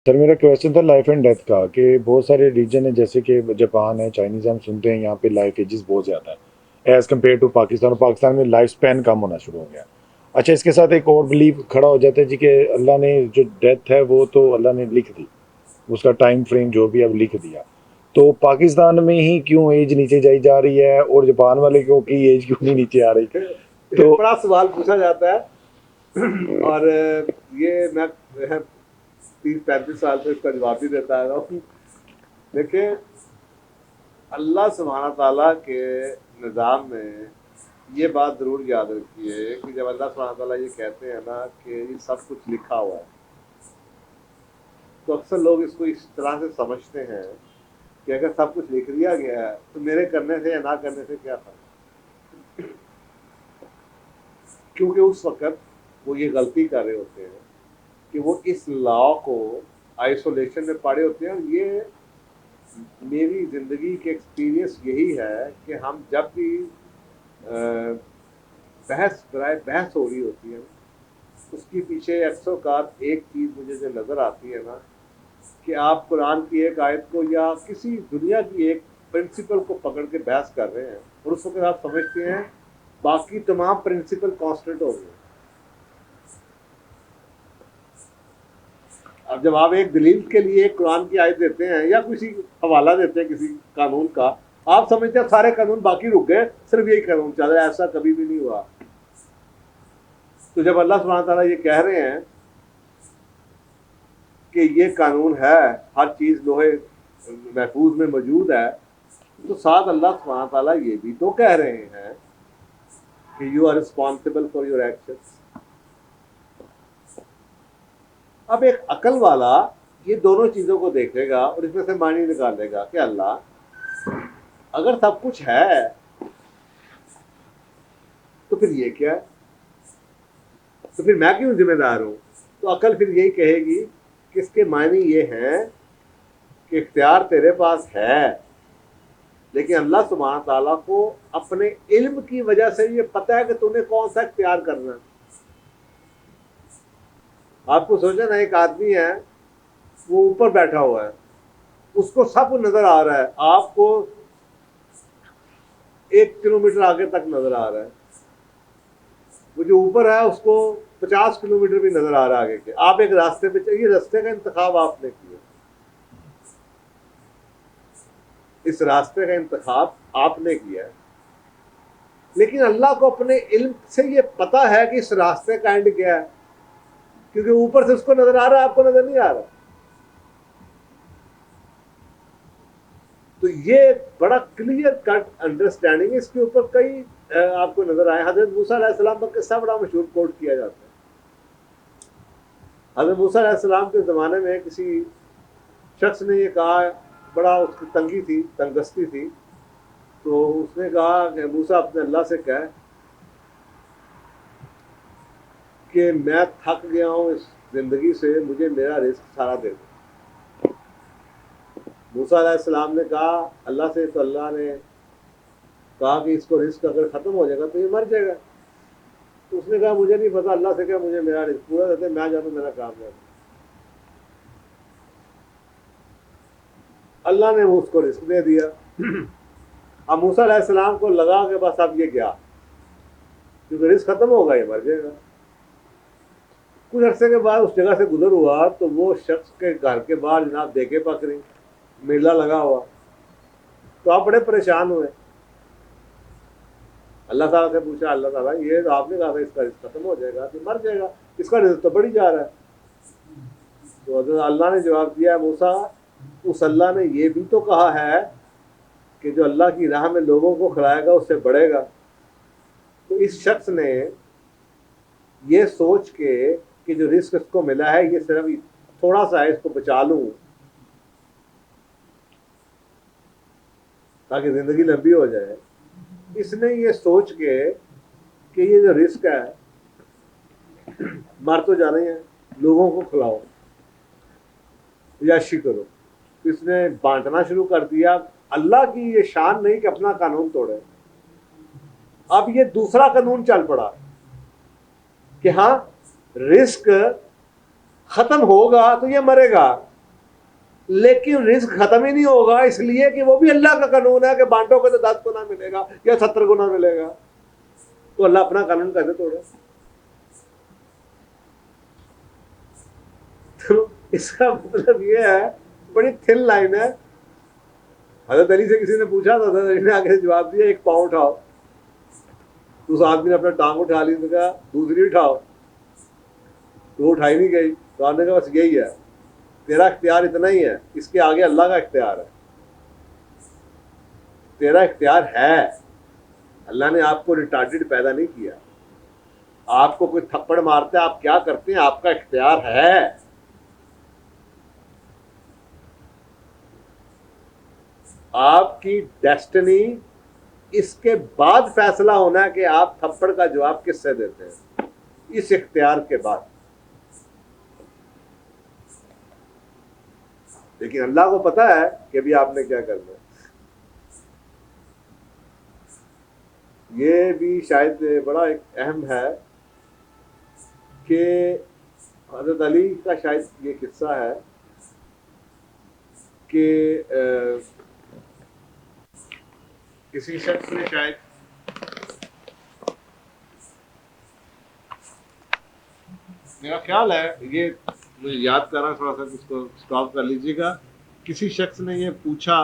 سر میرا کویشچن تھا life and death کا، کہ بہت سارے ریجن ہیں جیسے کہ جاپان ہے، چائنیز ہم سنتے ہیں یہاں پہ لائف ایجز بہت زیادہ ہے ایز کمپیئر ٹو پاکستان، اور پاکستان میں لائف اسپین کم ہونا شروع ہو گیا۔ اچھا، اس کے ساتھ ایک اور بلیف کھڑا ہو جاتا ہے جی کہ اللہ نے جو ڈیتھ ہے وہ تو اللہ نے لکھ دی، اس کا ٹائم فریم جو بھی اب لکھ دیا، تو پاکستان میں ہی کیوں ایج نیچے جائی جا رہی ہے اور جاپان والے کیوں کی ایج کیوں نہیں نیچے آ رہی؟ تو بڑا سوال پوچھا جاتا ہے اور یہ میں 30-35 سال سے اس کا جواب بھی دیتا آ رہا ہوں۔ دیکھیں، اللہ سبحانہ تعالیٰ کے نظام میں یہ بات ضرور یاد رکھیے کہ جب اللہ سبحانہ تعالیٰ یہ کہتے ہیں نا کہ یہ سب کچھ لکھا ہوا ہے، تو اکثر لوگ اس کو اس طرح سے سمجھتے ہیں کہ اگر سب کچھ لکھ دیا گیا ہے تو میرے کرنے سے یا نہ کرنے سے کیا فرق، کیونکہ اس وقت وہ یہ غلطی کر رہے ہوتے ہیں کہ وہ اس لا کو آئسولیشن میں پڑے ہوتے ہیں۔ اور یہ میری زندگی کے ایکسپیرینس یہی ہے کہ ہم جب بھی بحث برائے بحث ہو رہی ہوتی ہے، اس کے پیچھے اکثر اوقات ایک چیز مجھے جو نظر آتی ہے نا، کہ آپ قرآن کی ایک آیت کو یا کسی دنیا کی ایک پرنسپل کو پکڑ کے بحث کر رہے ہیں، اور اس وقت آپ سمجھتے ہیں باقی تمام پرنسپل کانسٹنٹ ہو گئے۔ اب جب آپ ایک دلیل کے لیے ایک قرآن کی آیت دیتے ہیں یا کسی حوالہ دیتے ہیں کسی قانون کا، آپ سمجھتے ہیں سارے قانون باقی رک گئے، صرف یہی قانون چل رہا ہے۔ ایسا کبھی بھی نہیں ہوا۔ تو جب اللہ سبحانہ تعالیٰ یہ کہہ رہے ہیں کہ یہ قانون ہے، ہر چیز لوہے محفوظ میں موجود ہے، تو ساتھ اللہ سبحانہ تعالیٰ یہ بھی تو کہہ رہے ہیں کہ you are responsible for your actions. اب ایک عقل والا یہ دونوں چیزوں کو دیکھے گا اور اس میں سے معنی نکالے گا کہ اللہ اگر سب کچھ ہے تو پھر یہ کیا ہے، تو پھر میں کیوں ذمہ دار ہوں؟ تو عقل پھر یہی کہے گی کہ اس کے معنی یہ ہیں کہ اختیار تیرے پاس ہے، لیکن اللہ سبحانہ تعالیٰ کو اپنے علم کی وجہ سے یہ پتہ ہے کہ تو نے کون سا اختیار کرنا ہے۔ آپ کو سوچا نا، ایک آدمی ہے وہ اوپر بیٹھا ہوا ہے، اس کو سب نظر آ رہا ہے، آپ کو 1 کلومیٹر آگے تک نظر آ رہا ہے، وہ جو اوپر ہے اس کو 50 کلومیٹر بھی نظر آ رہا ہے آگے کے۔ آپ ایک راستے پہ چلیے، راستے کا انتخاب آپ نے کیا، اس راستے کا انتخاب آپ نے کیا ہے، لیکن اللہ کو اپنے علم سے یہ پتا ہے کہ اس راستے کا اینڈ کیا ہے، کیونکہ اوپر سے اس کو نظر آ رہا ہے، آپ کو نظر نہیں آ رہا۔ تو یہ بڑا کلیئر کٹ انڈرسٹینڈنگ، اس کے اوپر کئی آپ کو نظر آئے۔ حضرت موسیٰ علیہ السلام کا قصہ بڑا مشہور کوٹ کیا جاتا ہے۔ حضرت موسیٰ علیہ السلام کے زمانے میں کسی شخص نے یہ کہا، بڑا اس کی تنگی تھی، تنگستی تھی، تو اس نے کہا کہ موسیٰ اپنے اللہ سے کہے کہ میں تھک گیا ہوں اس زندگی سے، مجھے میرا رزق سارا دے دو۔ موسیٰ علیہ السلام نے کہا اللہ سے، تو اللہ نے کہا کہ اس کو رزق اگر ختم ہو جائے گا تو یہ مر جائے گا۔ تو اس نے کہا مجھے نہیں پتا، اللہ سے کہا مجھے میرا رزق پورا دیتے، میں جاتا ہوں، میرا کام ہے۔ اللہ نے اس کو رزق دے دیا۔ اب موسیٰ علیہ السلام کو لگا کہ بس اب یہ کیا، کیونکہ رزق ختم ہوگا، یہ مر جائے گا۔ کچھ عرصے کے بعد اس جگہ سے گزر ہوا تو وہ شخص کے گھر کے باہر جناب دیکھے بکری میلہ لگا ہوا، تو آپ بڑے پریشان ہوئے۔ اللہ تعالیٰ سے پوچھا، اللہ تعالیٰ یہ تو آپ نے کہا تھا اس کا رزق ختم ہو جائے گا تو مر جائے گا، اس کا رزق تو بڑھی جا رہا ہے۔ تو حضرت اللہ نے جواب دیا، موسیٰ اس اللہ نے یہ بھی تو کہا ہے کہ جو اللہ کی راہ میں لوگوں کو کھلائے گا اس سے بڑھے گا۔ تو اس شخص نے یہ سوچ کے کہ جو رزق اس کو ملا ہے یہ صرف تھوڑا سا ہے، اس کو بچا لوں تاکہ زندگی لمبی ہو جائے، اس نے یہ سوچ کے کہ یہ جو رزق ہے مر تو جانا ہی ہے، لوگوں کو کھلاؤ، یاشی کرو، اس نے بانٹنا شروع کر دیا۔ اللہ کی یہ شان نہیں کہ اپنا قانون توڑے۔ اب یہ دوسرا قانون چل پڑا کہ ہاں رزق ختم ہوگا تو یہ مرے گا، لیکن رزق ختم ہی نہیں ہوگا، اس لیے کہ وہ بھی اللہ کا قانون ہے کہ بانٹو گے تو 10 گنا ملے گا یا 70 گنا ملے گا، تو اللہ اپنا قانون کیسے توڑے؟ تو اس کا مطلب یہ ہے، بڑی تھن لائن ہے. حضرت علی سے کسی نے پوچھا تو حضرت علی نے آگے جواب دیا 1 پاؤں اٹھاؤ. تو اس آدمی نے اپنا ٹانگ اٹھا لی، تو کہا دوسری اٹھاؤ، تو وہ اٹھائی نہیں گئی. تو آپ نے کہا بس یہی ہے، تیرا اختیار اتنا ہی ہے، اس کے آگے اللہ کا اختیار ہے. تیرا اختیار ہے، اللہ نے آپ کو ریٹارڈڈ پیدا نہیں کیا. آپ کو کوئی تھپڑ مارتے آپ کیا کرتے ہیں، آپ کا اختیار ہے. آپ کی ڈیسٹنی اس کے بعد فیصلہ ہونا ہے کہ آپ تھپڑ کا جواب کس سے دیتے ہیں، اس اختیار کے بعد. لیکن اللہ کو پتا ہے کہ ابھی آپ نے کیا کرنا ہے. یہ بھی شاید بڑا ایک اہم ہے کہ حضرت علی کا شاید یہ قصہ ہے کہ کسی شخص نے شاید میرا خیال ہے، یہ مجھے یاد کر رہا ہوں، تھوڑا سا اس کو اسٹاپ کر لیجیے گا. کسی شخص نے یہ پوچھا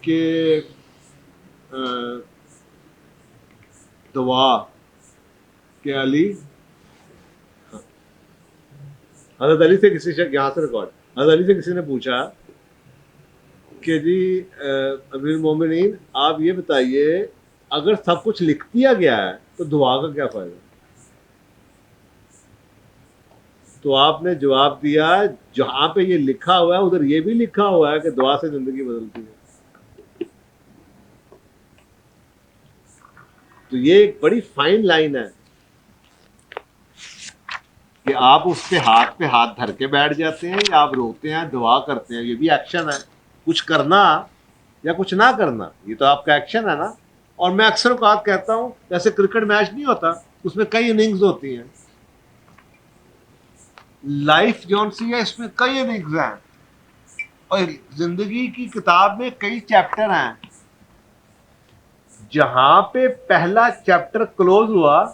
کہ دعا کہ علی، حضرت علی سے کسی شخص، یہاں سے ریکارڈ، حضرت علی سے کسی نے پوچھا کہ جی امیر المومنین آپ یہ بتائیے اگر سب کچھ لکھ دیا گیا ہے تو دعا کا کیا فائدہ؟ تو آپ نے جواب دیا جہاں پہ یہ لکھا ہوا ہے ادھر یہ بھی لکھا ہوا ہے کہ دعا سے زندگی بدلتی ہے. تو یہ ایک بڑی فائن لائن ہے کہ آپ اس کے ہاتھ پہ ہاتھ دھر کے بیٹھ جاتے ہیں یا آپ روتے ہیں دعا کرتے ہیں. یہ بھی ایکشن ہے، کچھ کرنا یا کچھ نہ کرنا، یہ تو آپ کا ایکشن ہے نا. اور میں اکثر اوقات کہتا ہوں جیسے کرکٹ میچ نہیں ہوتا، اس میں کئی اننگز ہوتی ہیں. لائف جون سی ہے، اس میں کئی اننگز ہیں، اور زندگی کی کتاب میں کئی چیپٹر ہیں. جہاں پہ پہلا چیپٹر کلوز ہوا،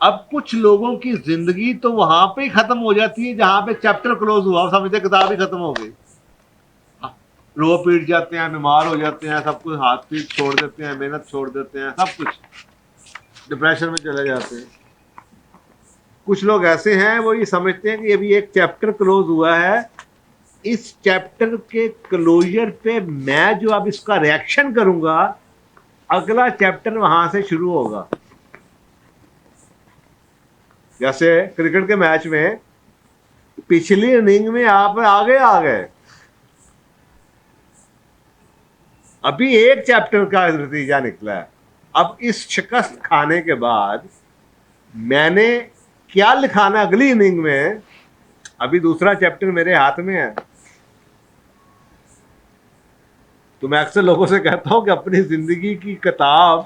اب کچھ لوگوں کی زندگی تو وہاں پہ ہی ختم ہو جاتی ہے جہاں پہ چیپٹر کلوز ہوا، سمجھتے کتاب ہی ختم ہو گئی. رو پیٹ جاتے ہیں، بیمار ہو جاتے ہیں، سب کچھ ہاتھ پیٹ چھوڑ دیتے ہیں، محنت چھوڑ دیتے ہیں، سب کچھ ڈپریشن میں چلے جاتے ہیں. کچھ لوگ ایسے ہیں وہ یہ سمجھتے ہیں کہ ابھی ایک چیپٹر کلوز ہوا ہے، اس چیپٹر کے کلوجر پہ میں جو اب اس کا ریئیکشن کروں گا اگلا چیپٹر وہاں سے شروع ہوگا. جیسے کرکٹ کے میچ میں پچھلی اننگ میں آپ آگے آ گئے، ابھی ایک چیپٹر کا نتیجہ نکلا ہے. اب اس شکست کھانے کے بعد میں نے کیا لکھانا اگلی اننگ میں، ابھی دوسرا چیپٹر میرے ہاتھ میں ہے. تو میں اکثر لوگوں سے کہتا ہوں کہ اپنی زندگی کی کتاب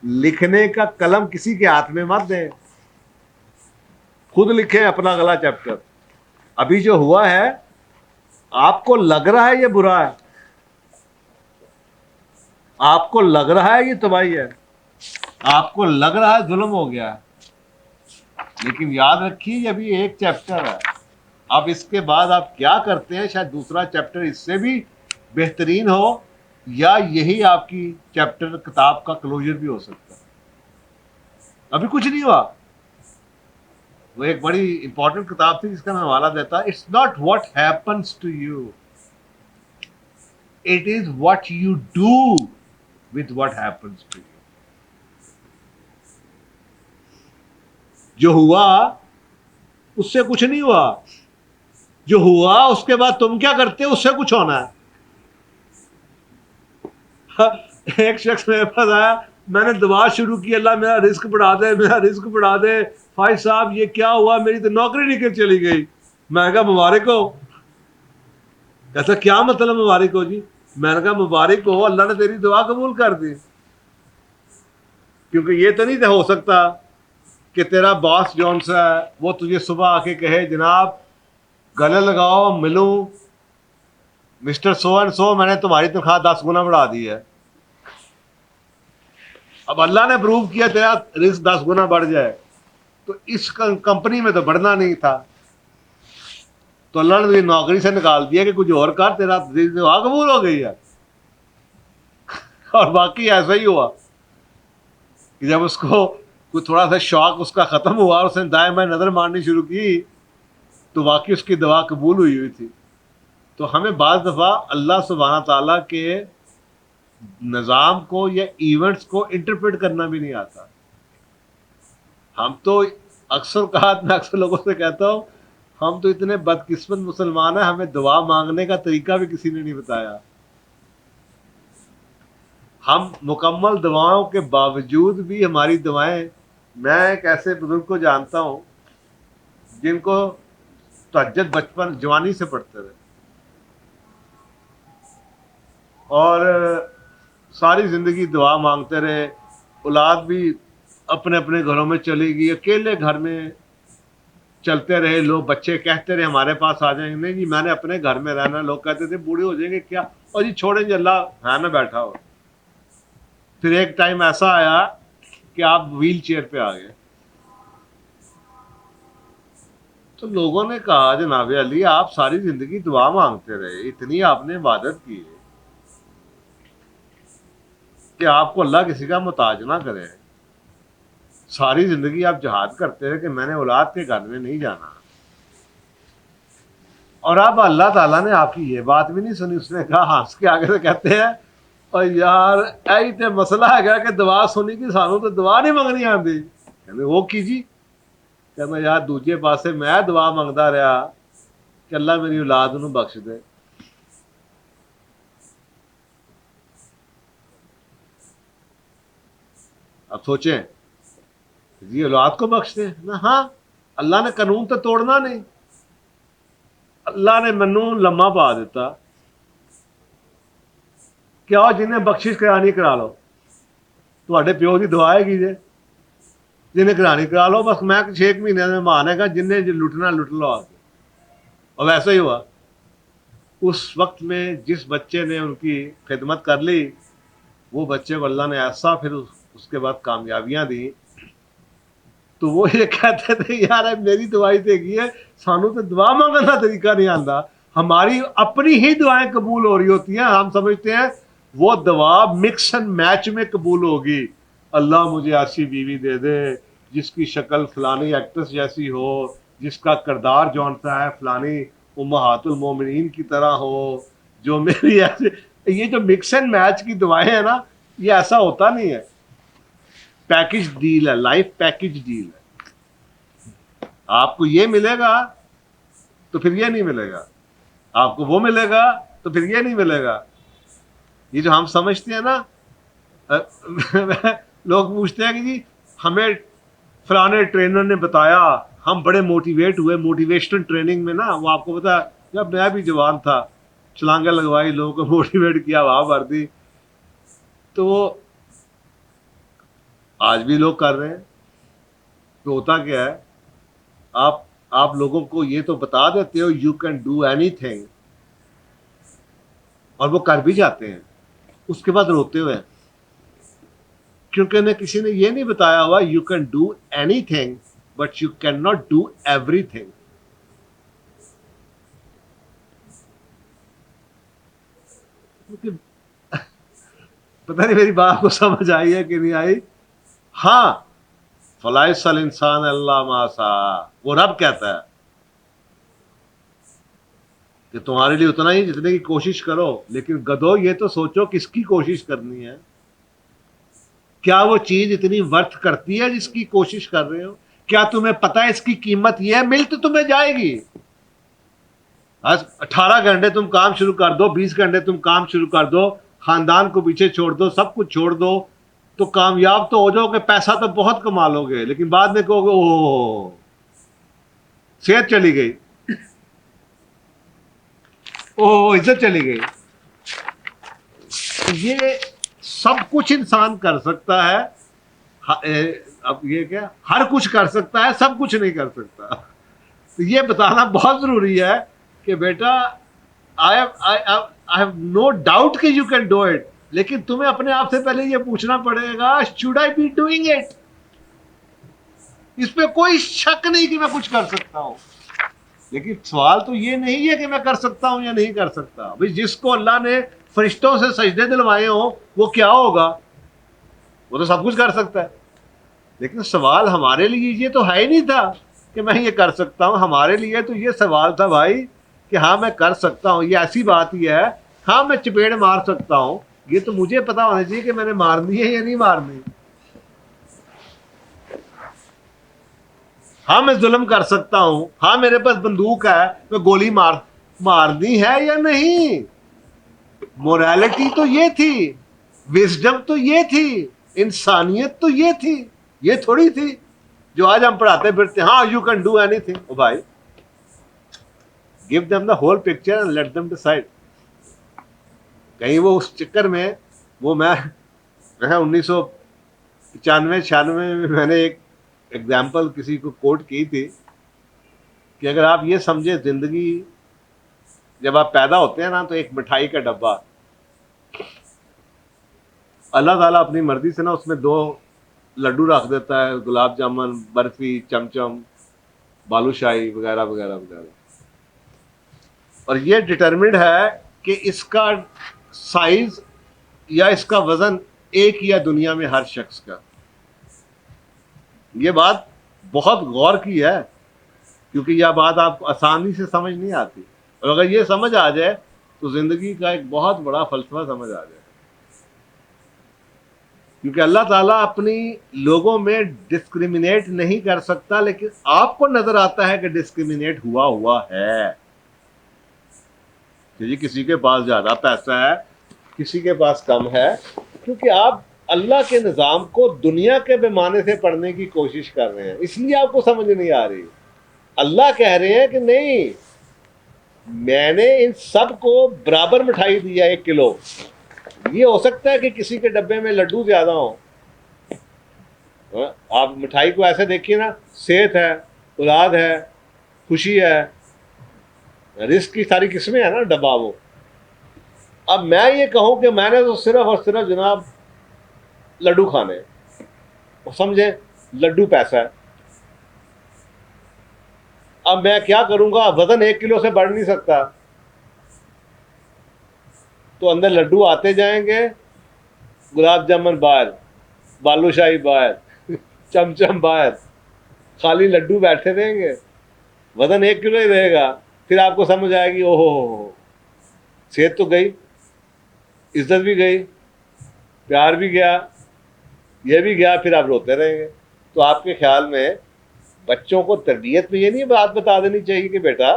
لکھنے کا قلم کسی کے ہاتھ میں مت دیں، خود لکھیں اپنا اگلا چیپٹر. ابھی جو ہوا ہے آپ کو لگ رہا ہے یہ برا ہے، آپ کو لگ رہا ہے یہ تباہی ہے، آپ کو لگ رہا ہے ظلم ہو گیا، لیکن یاد رکھیے یہ ابھی ایک چیپٹر ہے. اب اس کے بعد آپ کیا کرتے ہیں، شاید دوسرا چیپٹر اس سے بھی بہترین ہو، یا یہی آپ کی چیپٹر کتاب کا کلوجر بھی ہو سکتا ہے. ابھی کچھ نہیں ہوا. وہ ایک بڑی امپورٹنٹ کتاب تھی جس کا میں حوالہ دیتا، it's not what happens to you, it is what you do with what happens to you. جو ہوا اس سے کچھ نہیں ہوا، جو ہوا اس کے بعد تم کیا کرتے اس سے کچھ ہونا ہے. ایک شخص میرے پاس آیا، میں نے دعا شروع کی اللہ میرا رزق بڑھا دے، میرا رزق بڑھا دے. فائز صاحب یہ کیا ہوا، میری تو نوکری نکل چلی گئی. میں نے کہا مبارک ہو. کہتا کیا مطلب مبارک ہو جی؟ میں نے کہا مبارک ہو، اللہ نے تیری دعا قبول کر دی. کیونکہ یہ تو نہیں ہو سکتا کہ تیرا باس جون سا ہے وہ تجھے صبح آ کے کہے جناب گلے لگاؤ, ملوں, مسٹر سو اینڈ سو, میں نے تمہاری تنخواہ 10 گنا بڑھا دی ہے. اب اللہ نے پروو کیا تیرا رزق 10 گنا بڑھ جائے, تو اس کمپنی میں تو بڑھنا نہیں تھا, تو اللہ نے تجھے نوکری سے نکال دیا کہ کچھ اور کر, تیرا دعا قبول ہو گئی ہے. اور باقی ایسا ہی ہوا کہ جب اس کو کوئی تھوڑا سا شوق اس کا ختم ہوا اور اس نے دائیں بائیں نظر مارنی شروع کی, تو واقعی اس کی دعا قبول ہوئی تھی. تو ہمیں بعض دفعہ اللہ سبحانہ تعالیٰ کے نظام کو یا ایونٹس کو انٹرپریٹ کرنا بھی نہیں آتا. ہم تو اکثر اوقات میں اکثر لوگوں سے کہتا ہوں, ہم تو اتنے بدقسمت مسلمان ہیں, ہمیں دعا مانگنے کا طریقہ بھی کسی نے نہیں بتایا. ہم مکمل دعاؤں کے باوجود بھی ہماری دعائیں, میں ایک ایسے بزرگ کو جانتا ہوں جن کو تہجد بچپن جوانی سے پڑھتے رہے, اور ساری زندگی دعا مانگتے رہے. اولاد بھی اپنے اپنے گھروں میں چلی گئی, اکیلے گھر میں چلتے رہے. لوگ بچے کہتے رہے ہمارے پاس آ جائیں گے, نہیں جی میں نے اپنے گھر میں رہنا. لوگ کہتے تھے بوڑھے ہو جائیں گے کیا, اور جی چھوڑیں جی اللہ ہے نا بیٹھا ہو. پھر ایک ٹائم ایسا آیا کہ آپ ویل چیئر پہ آ گئے, تو لوگوں نے کہا جناب علی آپ ساری زندگی دعا مانگتے رہے, اتنی آپ نے عبادت کی کہ آپ کو اللہ کسی کا محتاج نہ کرے, ساری زندگی آپ جہاد کرتے رہے کہ میں نے اولاد کے گھر میں نہیں جانا, اور اب اللہ تعالیٰ نے آپ کی یہ بات بھی نہیں سنی. اس نے کہا ہنس کے آگے سے کہتے ہیں اور یار ایہی تے مسئلہ ہے گیا کہ دعا سنی کہ سانوں تو دعا نہیں منگنی آتی. کہتے وہ کی جی, کہنا یار دوجے پاسے میں دعا منگتا رہا کہ اللہ میری اولاد نو بخش دے. اب سوچیں جی اولاد کو بخش دے نا, ہاں اللہ نے قانون تو توڑنا نہیں, اللہ نے منو لمحہ پا دیتا کہ آؤ جنہیں بخشش کرانی کرا لو, تھوڑے پیو کی دعا ہے کیجیے, جنہیں کرانی کرا لو, بس میں 6 مہینے میں مانے گا, جنہیں لٹنا لٹ لو آ کے. اور ویسا ہی ہوا. اس وقت میں جس بچے نے ان کی خدمت کر لی, وہ بچے کو اللہ نے ایسا پھر اس کے بعد کامیابیاں دی, تو وہ یہ کہتے تھے یار میری دعائی تے کی ہے, سانو تو دعا مانگنے کا طریقہ نہیں آتا, ہماری اپنی ہی دعائیں قبول ہو رہی ہوتی ہیں. ہم سمجھتے ہیں وہ دعا مکس اینڈ میچ میں قبول ہوگی, اللہ مجھے ایسی بیوی دے دے جس کی شکل فلانی ایکٹریس جیسی ہو, جس کا کردار جون سا ہے فلانی امہات المومنین کی طرح ہو, جو میری ایسے. یہ جو مکس اینڈ میچ کی دعائیں ہیں نا, یہ ایسا ہوتا نہیں ہے. پیکج ڈیل ہے, لائف پیکج ڈیل ہے. آپ کو یہ ملے گا تو پھر یہ نہیں ملے گا, آپ کو وہ ملے گا تو پھر یہ نہیں ملے گا. یہ جو ہم سمجھتے ہیں نا, لوگ پوچھتے ہیں کہ جی ہمیں فلانے ٹرینر نے بتایا, ہم بڑے موٹیویٹ ہوئے موٹیویشنل ٹریننگ میں نا. وہ آپ کو پتا جب میں بھی جوان تھا چھلانگیں لگوائی, لوگوں کو موٹیویٹ کیا, وہاں بھر دی, تو وہ آج بھی لوگ کر رہے ہیں. تو ہوتا کیا ہے, آپ لوگوں کو یہ تو بتا دیتے ہو you can do anything, اور وہ کر بھی جاتے ہیں, اس کے بعد روتے ہوئے, کیونکہ انہیں کسی نے یہ نہیں بتایا ہوا you can do any thing but you can not do every thing. پتہ نہیں میری بات کو سمجھ آئی ہے کہ نہیں آئی. ہاں فلائس الانسان اللہ ما سعی, وہ رب کہتا ہے کہ تمہارے لیے اتنا ہی جتنے کی کوشش کرو, لیکن گدھو یہ تو سوچو کس کی کوشش کرنی ہے. کیا وہ چیز اتنی ورتھ کرتی ہے جس کی کوشش کر رہے ہو؟ کیا تمہیں پتا ہے اس کی قیمت یہ ہے؟ مل تو تمہیں جائے گی. 18 گھنٹے تم کام شروع کر دو, 20 گھنٹے تم کام شروع کر دو, خاندان کو پیچھے چھوڑ دو, سب کچھ چھوڑ دو, تو کامیاب تو ہو جاؤ گے, پیسہ تو بہت کما لو گے, لیکن بعد میں کہو گے اوہ صحت چلی گئی, اوہ عزت چلی گئی. یہ سب کچھ انسان کر سکتا ہے, اب یہ کیا ہر کچھ کر سکتا ہے, سب کچھ نہیں کر سکتا. تو یہ بتانا بہت ضروری ہے کہ بیٹا I have no doubt کہ you can do it, لیکن تمہیں اپنے آپ سے پہلے یہ پوچھنا پڑے گا should I be doing it. اس پہ کوئی شک نہیں کہ میں کچھ کر سکتا ہوں، لیکن سوال تو یہ نہیں ہے کہ میں کر سکتا ہوں یا نہیں کر سکتا. بھائی جس کو اللہ نے فرشتوں سے سجدے دلوائے ہوں وہ کیا ہوگا؟ وہ تو سب کچھ کر سکتا ہے. لیکن سوال ہمارے لیے یہ تو ہے ہی نہیں تھا کہ میں یہ کر سکتا ہوں. ہمارے لیے تو یہ سوال تھا بھائی کہ ہاں میں کر سکتا ہوں. یہ ایسی بات ہی ہے، ہاں میں چپیڑ مار سکتا ہوں، یہ تو مجھے پتا ہونا چاہیے کہ میں نے مارنی ہے یا نہیں مارنی. ہاں میں ظلم کر سکتا ہوں، ہاں میرے پاس بندوق ہے، میں گولی مارنی ہے یا نہیں. موریلٹی تو یہ تھی، وزڈم تو یہ تھی، انسانیت تو یہ تھی. یہ تھوڑی تھی جو آج ہم پڑھاتے پھرتے ہاں you can do anything. او بھائی give them the whole picture and let them decide. کہیں وہ اس چکر میں وہ میں 1995-96 میں نے ایک ایگزامپل کسی کو کوٹ کی تھی کہ اگر آپ یہ سمجھے زندگی جب آپ پیدا ہوتے ہیں نا تو ایک مٹھائی کا ڈبہ اللہ تعالیٰ اپنی مرضی سے نا اس میں 2 لڈو رکھ دیتا ہے، گلاب جامن، برفی، چمچم، بالو شاہی وغیرہ وغیرہ وغیرہ، اور یہ ڈٹرمنڈ ہے کہ اس کا سائز یا اس کا وزن ایک ہی ہے دنیا میں ہر شخص کا. یہ بات بہت غور کی ہے کیونکہ یہ بات آپ کو آسانی سے سمجھ نہیں آتی، اور اگر یہ سمجھ آ جائے تو زندگی کا ایک بہت بڑا فلسفہ سمجھ آ جائے. کیونکہ اللہ تعالیٰ اپنی لوگوں میں ڈسکریمنیٹ نہیں کر سکتا، لیکن آپ کو نظر آتا ہے کہ ڈسکریمنیٹ ہوا ہے کہ جی کسی کے پاس زیادہ پیسہ ہے، کسی کے پاس کم ہے، کیونکہ آپ اللہ کے نظام کو دنیا کے پیمانے سے پڑھنے کی کوشش کر رہے ہیں، اس لیے آپ کو سمجھ نہیں آ رہی. اللہ کہہ رہے ہیں کہ نہیں، میں نے ان سب کو برابر مٹھائی دیا 1 کلو. یہ ہو سکتا ہے کہ کسی کے ڈبے میں لڈو زیادہ ہوں. آپ مٹھائی کو ایسے دیکھیے نا، صحت ہے، اولاد ہے، خوشی ہے، رزق کی ساری قسمیں ہیں نا ڈبہ وہ. اب میں یہ کہوں کہ میں نے تو صرف اور صرف جناب لڈو کھانے، سمجھے، لڈو پیسہ ہے. اب میں کیا کروں گا، وزن 1 کلو سے بڑھ نہیں سکتا، تو اندر لڈو آتے جائیں گے، گلاب جامن باہر، بالو شاہی باہر، چمچم باہر، خالی لڈو بیٹھے رہیں گے، وزن 1 کلو ہی رہے گا. پھر آپ کو سمجھ آئے گی او ہو صحت تو گئی، عزت بھی گئی، پیار بھی گیا، یہ بھی گیا، پھر آپ روتے رہیں گے. تو آپ کے خیال میں بچوں کو تربیت میں یہ نہیں بات بتا دینی چاہیے کہ بیٹا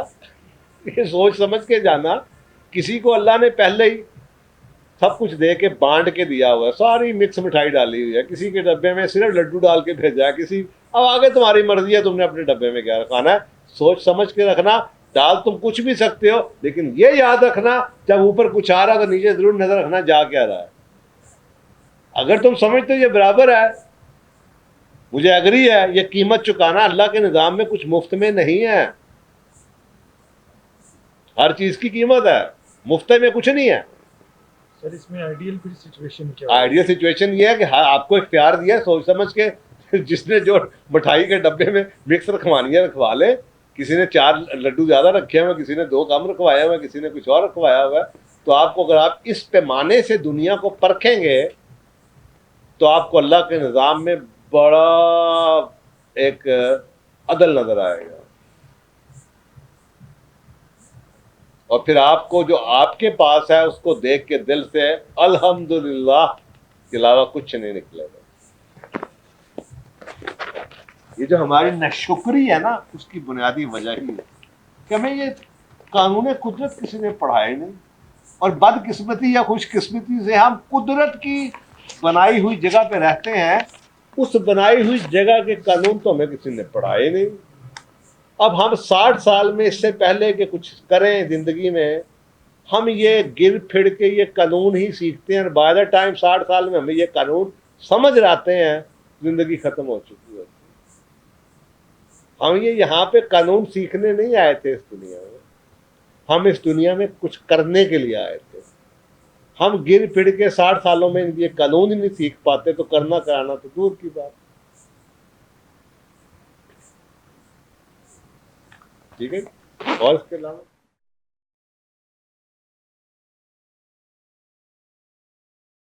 یہ سوچ سمجھ کے جانا، کسی کو اللہ نے پہلے ہی سب کچھ دے کے بانٹ کے دیا ہوا ہے، ساری مکس مٹھائی ڈالی ہوئی ہے، کسی کے ڈبے میں صرف لڈو ڈال کے بھیجا ہے، کسی اب آگے تمہاری مرضی ہے تم نے اپنے ڈبے میں کیا رکھانا ہے. سوچ سمجھ کے رکھنا. ڈال تم کچھ بھی سکتے ہو، لیکن یہ یاد رکھنا جب اوپر کچھ آ رہا تو نیچے ضرور نظر رکھنا جا کیا رہا ہے. اگر تم سمجھتے ہو یہ برابر ہے، مجھے ایگری ہے، یہ قیمت چکانا اللہ کے نظام میں کچھ مفت میں نہیں ہے، ہر چیز کی قیمت ہے، مفت میں کچھ نہیں ہے. سر اس میں آئیڈیل پھر سچویشن کیا آئیڈیل سچویشن یہ ہے کہ آپ کو اختیار دیا سوچ سمجھ کے، جس نے جو مٹھائی کے ڈبے میں مکس رکھوانی ہے رکھوا لے. کسی نے 4 لڈو زیادہ رکھے ہوئے، کسی نے 2 کم رکھوایا ہوا ہے، کسی نے کچھ اور رکھوایا ہوا ہے. تو آپ کو اگر آپ اس پیمانے سے دنیا کو پرکھیں گے تو آپ کو اللہ کے نظام میں بڑا ایک عدل نظر آئے گا. اور پھر آپ کو جو آپ کے پاس ہے اس کو دیکھ کے دل سے الحمدللہ کے علاوہ کچھ نہیں نکلے گا. یہ جو ہماری ناشکری ہے نا اس کی بنیادی وجہ ہی ہے کہ ہمیں یہ قانون قدرت کسی نے پڑھائے نہیں، اور بدقسمتی یا خوش قسمتی سے ہم قدرت کی بنائی ہوئی جگہ پہ رہتے ہیں. اس بنائی ہوئی جگہ کے قانون تو ہمیں کسی نے پڑھائے نہیں. اب ہم 60 سال میں اس سے پہلے کہ کچھ کریں زندگی میں ہم یہ گر پھر کے یہ قانون ہی سیکھتے ہیں، اور بائی دا ٹائم 60 سال میں ہمیں یہ قانون سمجھ آتے ہیں، زندگی ختم ہو چکی ہوتی ہے. ہم یہ یہاں پہ قانون سیکھنے نہیں آئے تھے اس دنیا میں، ہم اس دنیا میں کچھ کرنے کے لیے آئے تھے. ہم گر پھر کے 60 سالوں میں یہ قانون ہی نہیں سیکھ پاتے تو کرنا کرانا تو دور کی بات. ٹھیک ہے، اور اس کے علاوہ